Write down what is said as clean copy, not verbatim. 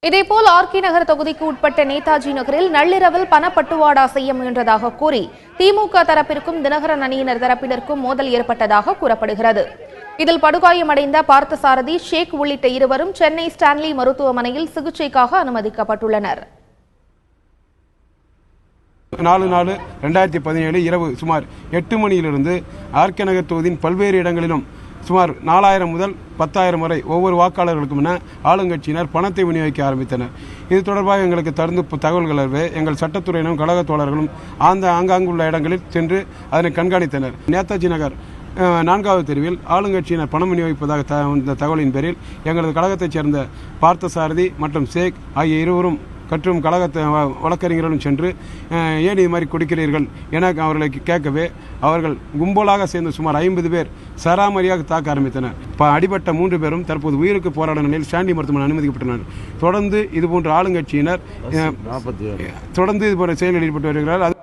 இதேபோல் ஆர்கே நகர் தொகுதிக்கு உட்பட்ட நேதாஜி நகரில் நள்ளிரவில் பணப்பட்டுவாடா செய்ய முயன்றதாக கூறி திமுக தரப்பிற்கும் தினகரன் அணியினர் தரப்பினருக்கும் மோதல் ஏற்பட்டதாக கூறப்படுகிறது. இதில் படுகாயமடைந்த பார்த்தசாரதி, ஷேக் உள்ளிட்ட இருவரும் சென்னை ஸ்டான்லி மருத்துவமனையில் சிகிச்சைக்காக அனுமதிக்கப்பட்டுள்ளனர். 4/4/2017 இரவு சுமார் 8 மணியிலிருந்து ஆர்கே நகர் தொகுதியின் பல்வேறு இடங்களிலும் சுமார் 4000 முதல் 10,000 வரை ஒவ்வொரு வாக்காளர்களுக்கும் என ஆளுங்கட்சியினர் பணத்தை விநியோகிக்க ஆரம்பித்தனர். இது தொடர்பாக எங்களுக்கு தகுந்த தகவல்கள் எங்கள் சட்டத்துறையினரும் கழக தோழர்களும் ஆங்காங்குள்ள இடங்களில் சென்று அதனை கண்காணித்தனர். நேதாஜி நகர் 4வது தெருவில் ஆளுங்கட்சியினர் பணம் விநியோகிப்பதாக தகவலின் பேரில் எங்களது கழகத்தைச் சேர்ந்த பார்த்தசாரதி மற்றும் ஷேக் ஆகிய இருவரும் மற்றும் கழகத்தை வழக்கறிஞர்களும் சென்று ஏன் இது மாதிரி கொடுக்கிறீர்கள் என அவர்களை கேட்கவே அவர்கள் கும்பலாக சேர்ந்து சுமார் 50 பேர் சராமரியாக தாக்க ஆரம்பித்தனர். அடிபட்ட 3 பேரும் தற்போது உயிருக்கு போராட நிலையில் ஸ்டான்லி மருத்துவமனை அனுமதிக்கப்பட்டனர். தொடர்ந்து இதுபோன்ற ஆளுங்கட்சியினர் தொடர்ந்து இதுபோன்ற செயலில் ஈடுபட்டு வருகிறார்கள்.